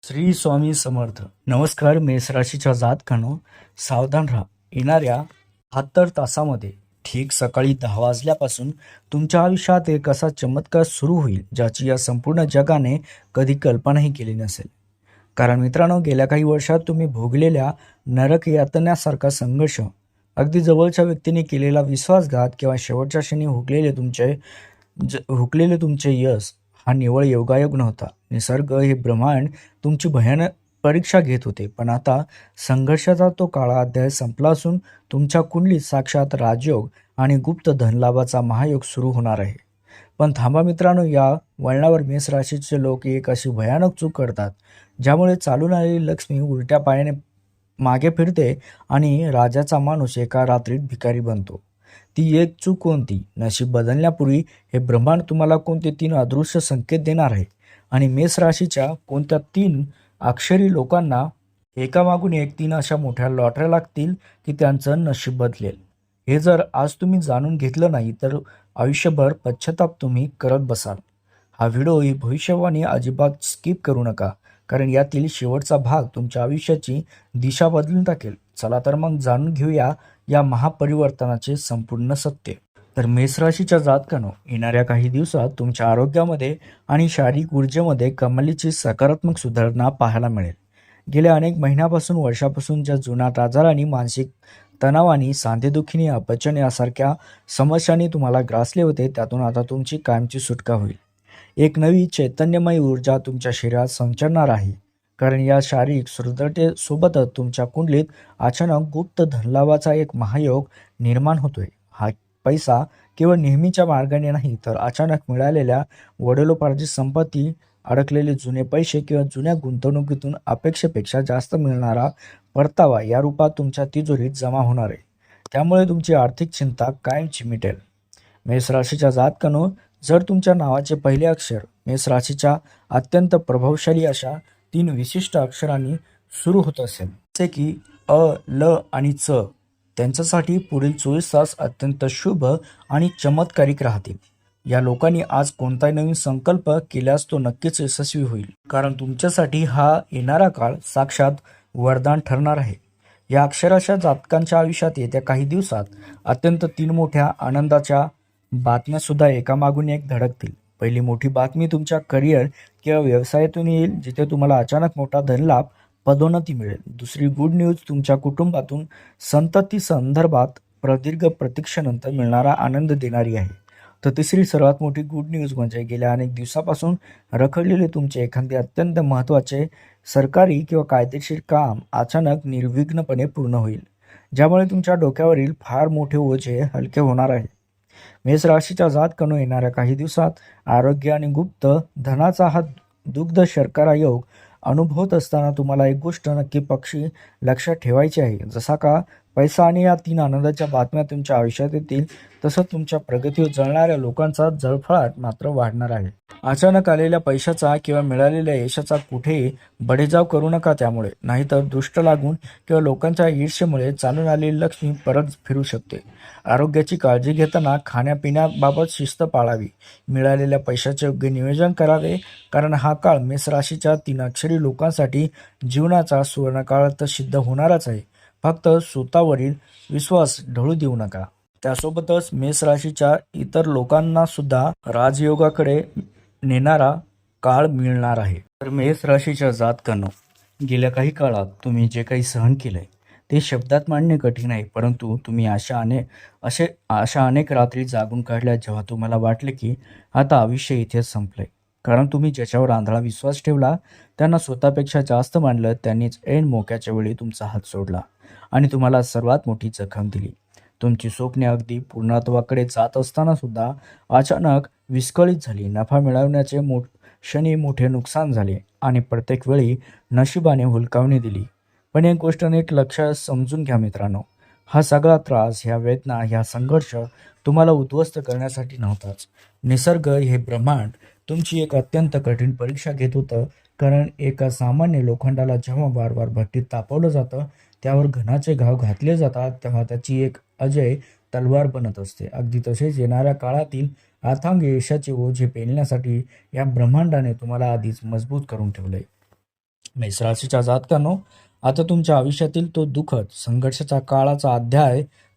श्री स्वामी समर्थ. नमस्कार. मेष राशीच्या जातकांनो, सावधान राहा. येणाऱ्या 72 तासामध्ये ठीक सकाळी 10 वाजल्यापासून तुमच्या आयुष्यात एक असा चमत्कार सुरू होईल ज्याची या संपूर्ण जगाने कधी कल्पनाही केली नसेल. कारण मित्रांनो, गेल्या काही वर्षात तुम्ही भोगलेल्या नरक यातनासारखा संघर्ष, अगदी जवळच्या व्यक्तीने केलेला विश्वासघात किंवा शेवटच्या क्षणी हुकलेले तुमचे यश हा निव्वळ योगायोग नव्हता. निसर्ग हे ब्रह्मांड तुमची भयानक परीक्षा घेत होते. पण आता संघर्षाचा तो काळा अध्याय संपला असून तुमच्या कुंडलीत साक्षात राजयोग आणि गुप्त धनलाभाचा महायोग सुरू होणार आहे. पण थांबा मित्रांनो, या वळणावर मेष राशीचे लोक एक अशी भयानक चूक करतात ज्यामुळे चालून आलेली लक्ष्मी उलट्या पायाने मागे फिरते आणि राजाचा माणूस एका रात्रीत भिकारी बनतो. ती एक चूक कोणती? नशीब बदलण्यापूर्वी हे ब्रह्मांड तुम्हाला कोणते 3 अदृश्य संकेत देणार आहे आणि मेष राशीच्या कोणत्या 3 अक्षरी लोकांना एकामागून एक 3 अशा मोठ्या लॉटऱ्या लागतील की त्यांचं नशीब बदलेल. हे जर आज तुम्ही जाणून घेतलं नाही तर आयुष्यभर पश्चाताप तुम्ही करत बसाल. हा व्हिडिओ ही भविष्यवाणी अजिबात स्किप करू नका, कारण यातील शेवटचा भाग तुमच्या आयुष्याची दिशा बदलून टाकेल. चला तर मग जाणून घेऊया या महापरिवर्तनाचे संपूर्ण सत्य. तर मेष राशीच्या जातकांनो, येणाऱ्या काही दिवसात तुमच्या आरोग्यामध्ये आणि शारीरिक ऊर्जेमध्ये कमालीची सकारात्मक सुधारणा पाहायला मिळेल. गेल्या अनेक महिन्यापासून वर्षापासून ज्या जुनाट आजारांनी, मानसिक तणावानी, सांधेदुखीने, अपचन यासारख्या समस्यांनी तुम्हाला ग्रासले होते, त्यातून आता तुमची कायमची सुटका होईल. एक नवी चैतन्यमय ऊर्जा तुमच्या शरीरात संचरणार आहे, कारण या शारीरिक सुदृढतेसोबतच तुमच्या कुंडलीत अचानक गुप्त धनलाभाचा एक महायोग निर्माण होतोय. हा पैसा केवळ नेहमीच्या मार्गाने नाही, तर अचानक मिळालेल्या वडिलोपार्जित संपत्ती, अडकलेले जुने पैसे किंवा जुन्या गुंतवणुकीतून अपेक्षेपेक्षा जास्त मिळणारा परतावा या रूपात तुमच्या तिजोरीत जमा होणार आहे. त्यामुळे तुमची आर्थिक चिंता कायमची मिटेल. मेष राशीच्या जातकांनो, जर तुमच्या नावाचे पहिले अक्षर मेष राशीच्या अत्यंत प्रभावशाली अशा 3 विशिष्ट अक्षरांनी सुरू होत असेल, जसे की अ, ल आणि च, त्यांच्यासाठी पुढील 24 तास अत्यंत शुभ आणि चमत्कारिक राहतील. या लोकांनी आज कोणताही नवीन संकल्प केल्यास तो नक्कीच यशस्वी होईल, कारण तुमच्यासाठी हा येणारा काळ साक्षात वरदान ठरणार आहे. या अक्षराच्या जातकांच्या आयुष्यात येत्या काही दिवसात अत्यंत 3 मोठ्या आनंदाच्या बातम्या सुद्धा एकामागून एक धडकतील. पहिली मोठी बातमी तुमच्या करिअर किंवा व्यवसायातून येईल, जिथे तुम्हाला अचानक मोठा धनलाभ, पदोन्नती मिळेल. दुसरी गुड न्यूज तुमच्या कुटुंबातून संतती संदर्भात प्रदीर्घ प्रतीक्षेनंतर मिळणारा आनंद देणारी आहे. तर तिसरी सर्वात मोठी गुड न्यूज म्हणजे गेल्या अनेक दिवसापासून रखडलेले तुमचे एखादे अत्यंत महत्त्वाचे सरकारी किंवा कायदेशीर काम अचानक निर्विघ्नपणे पूर्ण होईल, ज्यामुळे तुमच्या डोक्यावरील फार मोठे ओझे हलके होणार आहे. मेष राशीच्या जातकांनो, येणाऱ्या काही दिवसात आरोग्य आणि गुप्त धनाचा हा दुग्ध शर्करा योग अनुभवत असताना तुम्हाला एक गोष्ट नक्की पक्षी लक्षात ठेवायची आहे. जसा का पैसा आणि या 3 आनंदाच्या बातम्या तुमच्या आयुष्यात येतील, तसं तुमच्या प्रगतीवर जळणाऱ्या लोकांचा जळफळाट मात्र वाढणार आहे. अचानक आलेल्या पैशाचा किंवा मिळालेल्या यशाचा कुठेही बडेजाव करू नका. त्यामुळे नाहीतर दृष्ट लागून किंवा लोकांच्या ईर्ष्येमुळे चालून आलेली लक्ष्मी परत फिरू शकते. आरोग्याची काळजी घेताना खाण्यापिण्याबाबत शिस्त पाळावी. मिळालेल्या पैशाचे योग्य नियोजन करावे, कारण हा काळ मेष राशीच्या 3 अक्षरी लोकांसाठी जीवनाचा सुवर्णकाळ तर सिद्ध होणारच आहे. फक्त स्वतःवरील विश्वास ढळू देऊ नका. त्यासोबतच मेष राशीच्या इतर लोकांना सुद्धा राजयोगाकडे नेणारा काळ मिळणार आहे. तर मेष राशीच्या जातकांनो, गेल्या काही काळात तुम्ही जे काही सहन केलंय ते शब्दात मांडणे कठीण आहे, परंतु तुम्ही अशा अनेक रात्री जागून काढल्या जेव्हा तुम्हाला वाटले की आता आयुष्य इथेच संपलंय. कारण तुम्ही ज्याच्यावर आंधळा विश्वास ठेवला, त्यांना स्वतःपेक्षा जास्त मानलं, त्यांनीच ऐन मोक्याच्या वेळी तुमचा हात सोडला आणि तुम्हाला सर्वात मोठी जखम दिली. तुमची स्वप्ने अगदी पूर्णत्वाकडे जात असताना सुद्धा अचानक विस्कळीत झाली. नफा मिळवण्याचे क्षणी मोठे नुकसान झाले आणि प्रत्येक वेळी नशिबाने हुलकावणी दिली. पण एक गोष्ट नीट लक्षात समजून घ्या मित्रांनो, हा सगळा त्रास, ह्या वेदना, ह्या संघर्ष तुम्हाला उद्ध्वस्त करण्यासाठी नव्हताच. निसर्ग हे ब्रह्मांड तुमची एक अत्यंत कठीण परीक्षा घेत होतं. कारण एका सामान्य लोखंडाला जेव्हा वारंवार भट्टीत तापवलं जातं, त्यावर घणाचे घाव घातले जातात, तेव्हा त्याची एक अजय तलवार बनत असते. अगदी तसेच येणाऱ्या काळातील अथांग यशाचे ओझे पेलण्यासाठी या ब्रह्मांडाने तुम्हाला आधीच मजबूत करून ठेवलंय. मेष राशीच्या जातकांनो, आता तुमच्या आयुष्यातील तो दुःखद संघर्षाचा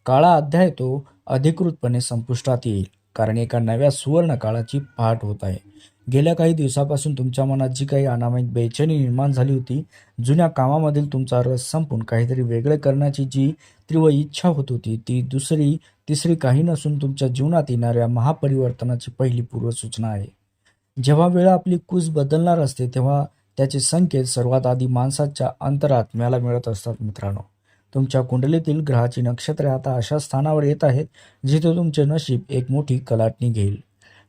काळा अध्याय तो अधिकृतपणे संपुष्टात येईल. कारण एका नव्या सुवर्ण काळाची पहाट होत आहे. गेल्या काही दिवसापासून तुमच्या मनात जी काही अनामिक बेचैनी निर्माण झाली होती, जुन्या कामामधील तुमचा रस संपून काहीतरी वेगळे करण्याची जी तीव्र इच्छा होत होती, ती तिसरी काही नसून तुमच्या जीवनात येणाऱ्या महापरिवर्तनाची पहिली पूर्वसूचना आहे. जेव्हा वेळ आपली कूस बदलणार असते, तेव्हा त्याचे संकेत सर्वात आधी माणसाच्या अंतरात्म्याला मिळत असतात मित्रांनो. तुमच्या कुंडलीतील ग्रहाची नक्षत्रे आता अशा स्थानावर येत आहेत, जिथे तुमचे नशीब एक मोठी कलाटणी घेईल.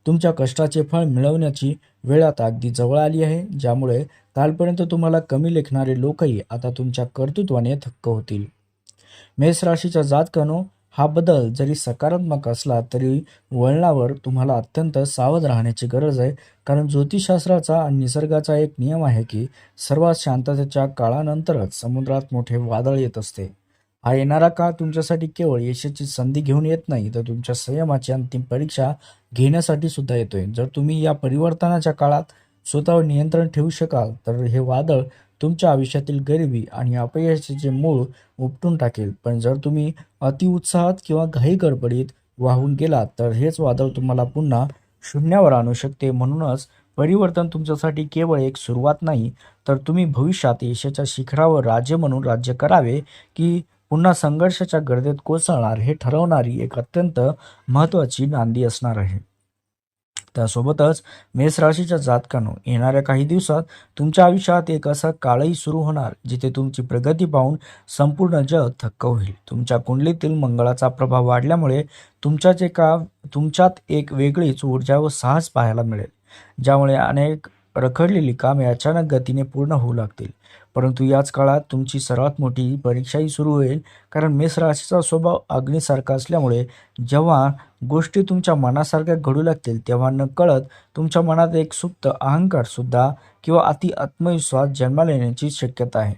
तुमच्या कष्टाचे फळ मिळवण्याची वेळ आता अगदी जवळ आली आहे, ज्यामुळे कालपर्यंत तुम्हाला कमी लेखणारे लोकही आता तुमच्या कर्तृत्वाने थक्क होतील. मेष राशीच्या जातकांनो, हा बदल जरी सकारात्मक असला तरी वळणावर तुम्हाला अत्यंत सावध राहण्याची गरज आहे. कारण ज्योतिषशास्त्राचा आणि निसर्गाचा एक नियम आहे की सर्वात शांततेच्या काळानंतरच समुद्रात मोठे वादळ येत असते. हा येणारा काळ तुमच्यासाठी केवळ यशाची संधी घेऊन येत नाही, तर तुमच्या संयमाची अंतिम परीक्षा घेण्यासाठी सुद्धा येतोय. जर तुम्ही या परिवर्तनाच्या काळात स्वतःवर नियंत्रण ठेवू शकाल, तर हे वादळ तुमच्या आयुष्यातील गरिबी आणि अपयशाचे मूळ उपटून टाकेल. पण जर तुम्ही अतिउत्साहात किंवा घाई गडबडीत वाहून गेलात, तर हेच वादळ तुम्हाला पुन्हा शून्यावर आणू शकते. म्हणूनच परिवर्तन तुमच्यासाठी केवळ एक सुरुवात नाही, तर तुम्ही भविष्यात यशाच्या शिखरावर राजे म्हणून राज्य करावे की पुन्हा संघर्षाच्या गर्दीत कोसळणार, हे ठरवणारी एक अत्यंत महत्त्वाची नांदी असणार आहे. त्यासोबतच मेष राशीच्या जातकांनो, येणाऱ्या काही दिवसात तुमच्या आयुष्यात एक असा काळही सुरू होणार, जिथे तुमची प्रगती पाहून संपूर्ण जग थक्क होईल. तुमच्या कुंडलीतील मंगळाचा प्रभाव वाढल्यामुळे तुमच्यात एक वेगळीच ऊर्जा व साहस पाहायला मिळेल, ज्यामुळे अनेक रखडलेली कामे अचानक गतीने पूर्ण होऊ लागतील. परंतु याच काळात तुमची सर्वात मोठी परीक्षाही सुरू होईल. कारण मेष राशीचा स्वभाव अग्नीसारखा असल्यामुळे जेव्हा गोष्टी तुमच्या मनासारख्या घडू लागतील, तेव्हा नकळत तुमच्या मनात एक सुप्त अहंकार सुद्धा किंवा अति आत्मविश्वास जन्माला येण्याची शक्यता आहे.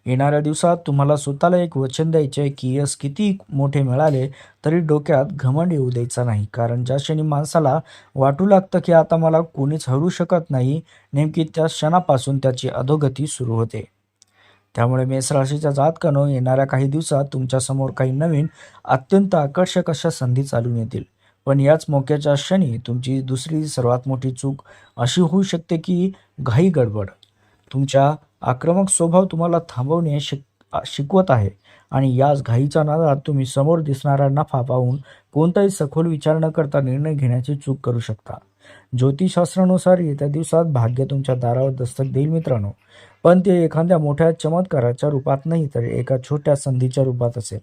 येणाऱ्या दिवसात तुम्हाला स्वतःला एक वचन द्यायचे आहे की यश किती मोठे मिळाले तरी डोक्यात घमंड येऊ द्यायचा नाही. कारण ज्या क्षणी माणसाला वाटू लागतं की आता मला कोणीच हरू शकत नाही, नेमकी त्या क्षणापासून त्याची अधोगती सुरू होते. त्यामुळे मेष राशीच्या जातकांनो, येणाऱ्या काही दिवसात तुमच्यासमोर काही नवीन अत्यंत आकर्षक अशा संधी चालून येतील. पण याच मोक्याच्या क्षणी तुमची दुसरी सर्वात मोठी चूक अशी होऊ शकते की घाई गडबड. तुमच्या आक्रमक स्वभाव तुम्हाला थांबवणे शिकवत आहे आणि याच घाईच्या नादात तुम्ही समोर दिसणारा नफा पाहून कोणताही सखोल विचार न करता निर्णय घेण्याची चूक करू शकता. ज्योतिषशास्त्रानुसार येत्या दिवसात भाग्य तुमच्या दारावर दस्तक देईल मित्रांनो, पण ते एखाद्या मोठ्या चमत्काराच्या रूपात नाही, तर एका छोट्या संधीच्या रूपात असेल.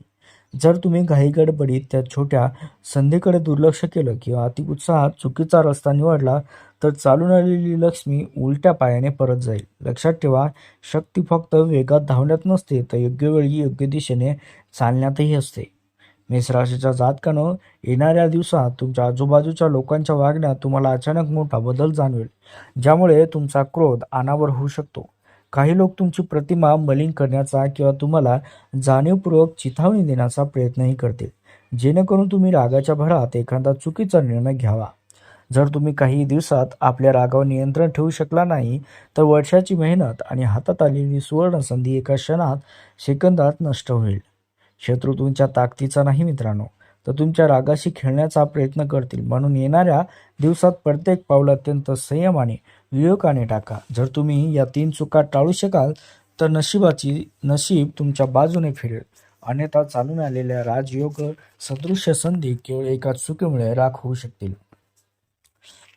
जर तुम्ही घाईगडबडीत त्या छोट्या संधीकडे दुर्लक्ष केलं किंवा अतिउत्साहात चुकीचा रस्ता निवडला, तर चालून आलेली लक्ष्मी उलट्या पायाने परत जाईल. लक्षात ठेवा, शक्ती फक्त वेगात धावण्यात नसते, तर योग्य वेळी योग्य दिशेने चालण्यातही असते. मेष राशीच्या जातकानं, येणाऱ्या दिवसात तुमच्या आजूबाजूच्या लोकांच्या वागण्यात तुम्हाला अचानक मोठा बदल जाणवेल, ज्यामुळे तुमचा क्रोध अनावर होऊ शकतो. काही लोक तुमची प्रतिमा मलिन करण्याचा किंवा तुम्हाला जाणीवपूर्वक चिथावणी देण्याचा प्रयत्नही करतील, जेणेकरून तुम्ही रागाच्या भरात एखादा चुकीचा निर्णय घ्यावा. जर तुम्ही काही दिवसात आपल्या रागावर नियंत्रण ठेवू शकला नाही, तर वर्षाची मेहनत आणि हातात आलेली सुवर्ण संधी एका क्षणात सेकंदात नष्ट होईल. शत्रू तुमच्या ताकदीचा नाही मित्रांनो, तर तुमच्या रागाशी खेळण्याचा प्रयत्न करतील. म्हणून येणाऱ्या दिवसात प्रत्येक पाऊल अत्यंत संयमाने विवेकाने टाका. जर तुम्ही या 3 चुका टाळू शकाल, तर नशीब तुमच्या बाजूने फिरेल. अन्यथा चालून आलेल्या राजयोग सदृश्य संधी केवळ एका चुकीमुळे राख होऊ शकतील.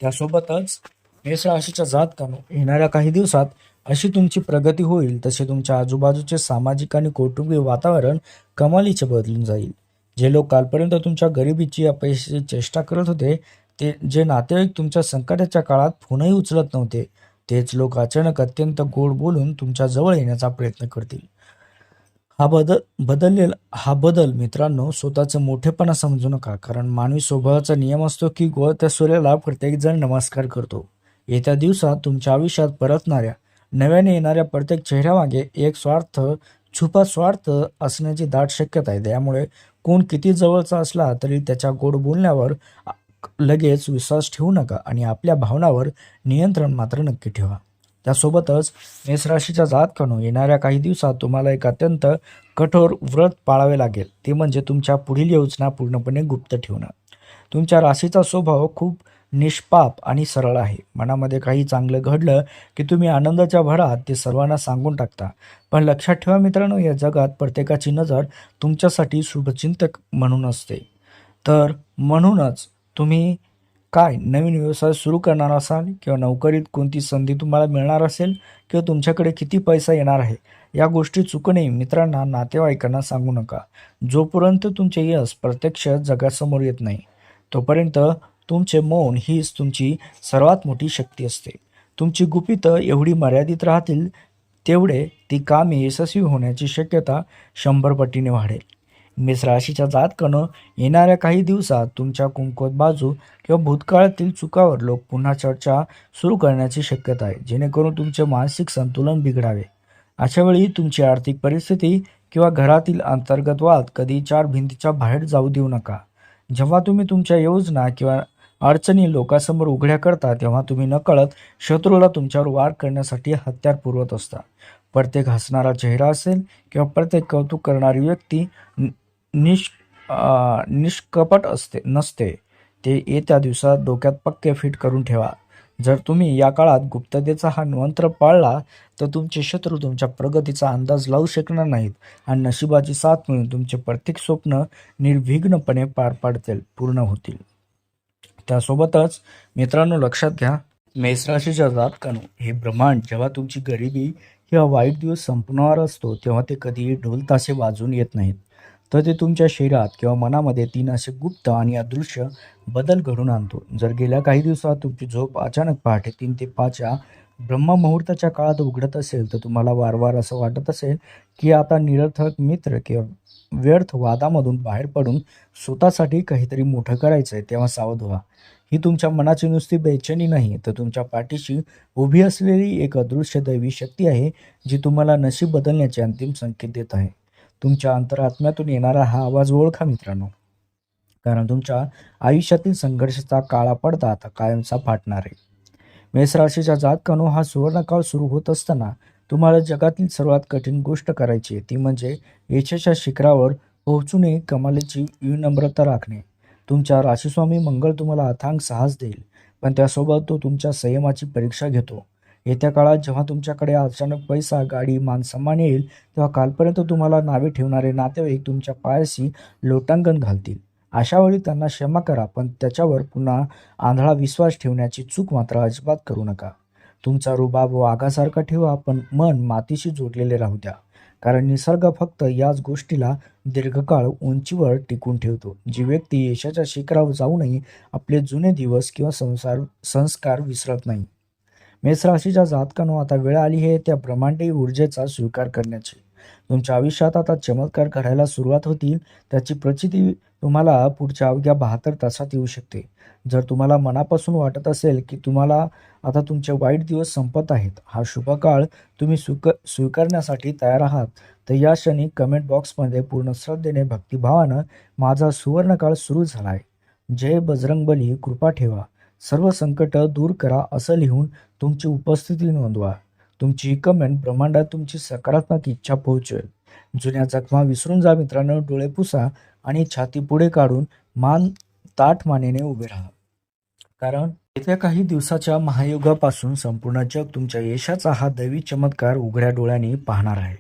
त्यासोबतच मेष राशीच्या जातकांनो, येणाऱ्या काही दिवसात अशी तुमची प्रगती होईल, तसे तुमच्या आजूबाजूचे सामाजिक आणि कौटुंबिक वातावरण कमालीचे बदलून जाईल. जे लोक कालपर्यंत तुमच्या गरिबीची अपयशाची चेष्टा करत होते, जे नातेवाईक तुमच्या संकटाच्या काळात फोनही उचलत नव्हते, तेच लोक अचानक अत्यंत गोड बोलून तुमच्या जवळ येण्याचा प्रयत्न करतील. हा बदल मित्रांनो, स्वतःचं मोठेपणा समजू नका. कारण मानवी स्वभावाचा नियम असतो की गळत्या सूर्याला प्रत्येकजण नमस्कार करतो. येत्या दिवसात तुमच्या आयुष्यात परतणाऱ्या नव्याने येणाऱ्या प्रत्येक चेहऱ्यामागे एक छुपा स्वार्थ असण्याची दाट शक्यता आहे. त्यामुळे कोण किती जवळचा असला तरी त्याच्या गोड बोलण्यावर लगेच विश्वास ठेवू नका आणि आपल्या भावनावर नियंत्रण मात्र नक्की ठेवा. त्यासोबतच मेष राशीच्या जातकांनो, येणाऱ्या काही दिवसात तुम्हाला एक अत्यंत कठोर व्रत पाळावे लागेल. ते म्हणजे तुमच्या पुढील योजना पूर्णपणे गुप्त ठेवणं. तुमच्या राशीचा स्वभाव खूप निष्पाप आणि सरळ आहे. मनामध्ये काही चांगलं घडलं की तुम्ही आनंदाच्या भरात ते सर्वांना सांगून टाकता. पण लक्षात ठेवा मित्रांनो, या जगात प्रत्येकाची नजर तुमच्यासाठी शुभचिंतक म्हणून असते. तर म्हणूनच तुम्ही काय नवीन व्यवसाय सुरू करणार असाल किंवा नोकरीत कोणती संधी तुम्हाला मिळणार असेल किंवा तुमच्याकडे किती पैसा येणार आहे, या गोष्टी चुकूनही मित्रांना, नातेवाईकांना सांगू नका. जोपर्यंत तुमचे यश प्रत्यक्ष जगासमोर येत नाही, तोपर्यंत तुमचे मौन हीच तुमची सर्वात मोठी शक्ती असते. तुमची गुपितं एवढी मर्यादित राहतील, तेवढे ती कामे यशस्वी होण्याची शक्यता 100 पटीने वाढेल. मेष राशीच्या जातकानं, येणाऱ्या काही दिवसात तुमच्या कमकुवत बाजू किंवा भूतकाळातील चुकावर लोक पुन्हा चर्चा सुरू करण्याची शक्यता आहे, जेणेकरून तुमचे मानसिक संतुलन बिघडावे. अशा वेळी तुमची आर्थिक परिस्थिती किंवा घरातील अंतर्गत वाद कधी 4 भिंतीच्या बाहेर जाऊ देऊ नका. जेव्हा तुम्ही तुमच्या योजना किंवा अडचणी लोकांसमोर उघड्या करता, तेव्हा तुम्ही नकळत शत्रूला तुमच्यावर वार करण्यासाठी हत्यार पुरवत असता. प्रत्येक हसणारा चेहरा असेल किंवा प्रत्येक कौतुक करणारी व्यक्ती निष् निष्कपट नसते. ते येत्या दिवसात डोक्यात पक्के फिट करून ठेवा. जर तुम्ही या काळात गुप्ततेचा हा मंत्र पाळला, तर तुमचे शत्रू तुमच्या प्रगतीचा अंदाज लावू शकणार नाहीत आणि नशिबाची साथ मिळून तुमचे प्रत्येक स्वप्न निर्विघ्नपणे पूर्ण होतील. त्यासोबतच मित्रांनो, लक्षात घ्या, मेष राशीच्या जातकांनो, हे ब्रह्मांड जेव्हा तुमची गरिबी किंवा वाईट दिवस संपणार असतो, तेव्हा ते कधीही ढोल ताशे वाजवून येत नाहीत. तर ते तुमच्या शरीरात किंवा मनामध्ये 3 असे गुप्त आणि अदृश्य बदल घडून आणतो. जर गेल्या काही दिवसात तुमची झोप अचानक पहाटे 3 ते 5 या ब्रह्ममुहूर्ताच्या काळात उघडत असेल, तर तुम्हाला वारंवार असं वाटत असेल की आता निरर्थक मित्र किंवा व्यर्थ वादामधून बाहेर पडून स्वतःसाठी काहीतरी मोठं करायचं आहे, तेव्हा सावध व्हा. ही तुमच्या मनाची नुसती बेचैनी नाही, तर तुमच्या पाठीशी उभी असलेली एक अदृश्य दैवी शक्ती आहे, जी तुम्हाला नशीब बदलण्याचे अंतिम संकेत देत आहे. तुमच्या अंतरात्म्यातून येणारा हा आवाज ओळखा मित्रांनो, कारण तुमच्या आयुष्यातील संघर्षाचा काळा पडदा आता कायमचा फाटणार आहे. मेष राशीच्या जातकांनो, हा सुवर्णकाळ सुरू होत असताना तुम्हाला जगातील सर्वात कठीण गोष्ट करायची आहे, ती म्हणजे यशाच्या शिखरावर पोहोचूनही कमालीची विनम्रता राखणे. तुमच्या राशीस्वामी मंगळ तुम्हाला अथांग साहस देईल, पण त्यासोबत तो तुमच्या संयमाची परीक्षा घेतो. येत्या काळात जेव्हा तुमच्याकडे अचानक पैसा, गाडी, मान-सन्मान येईल, तेव्हा कालपर्यंत तुम्हाला नावे ठेवणारे नातेवाईक तुमच्या पायाशी लोटांगण घालतील. अशावेळी त्यांना क्षमा करा, पण त्याच्यावर पुन्हा आंधळा विश्वास ठेवण्याची चूक मात्र अजिबात करू नका. तुमचा रुबाब वाघासारखा ठेवा, पण मन मातीशी जोडलेले राहू द्या, कारण निसर्ग फक्त याच गोष्टीला दीर्घकाळ उंचीवर टिकून ठेवतो. जी व्यक्ती यशाच्या शिखरावर जाऊनही आपले जुने दिवस किंवा संस्कार विसरत नाही. मेष राशीच्या जातकांनो, आता वेळ आली आहे त्या ब्रह्मांडीय ऊर्जेचा स्वीकार करण्याची. तुमच्या आयुष्यात आता चमत्कार घडायला सुरुवात होतील. त्याची प्रचिती तुम्हाला पुढच्या अवघ्या 72 तासात येऊ शकते. जर तुम्हाला मनापासून वाटत असेल की तुम्हाला आता तुमचे वाईट दिवस संपत आहेत, हा शुभ काळ तुम्ही स्वीकारण्यासाठी तयार आहात, तर या क्षणी कमेंट बॉक्समध्ये पूर्ण श्रद्धेने, भक्तिभावानं "माझा सुवर्णकाळ सुरू झालाय. जय बजरंगबली, कृपा ठेवा. सर्व संकट दूर करा" असं लिहून तुमची उपस्थिती नोंदवा. तुमची ही कमेंट ब्रह्मांडात तुमची सकारात्मक इच्छा पोहोचवेल. जुन्या जखमा विसरून जा मित्रांनो, डोळे पुसा आणि छाती पुढे काढून ताठ मानेने उभे राहा. कारण येत्या काही दिवसाच्या महायुगापासून संपूर्ण जग तुमच्या यशाचा हा दैवी चमत्कार उघड्या डोळ्यांनी पाहणार आहे.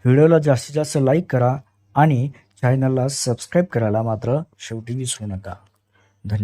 व्हिडिओला जास्तीत जास्त लाईक करा आणि चॅनलला सबस्क्राईब करायला मात्र शेवटी विसरू नका. धन्यवाद.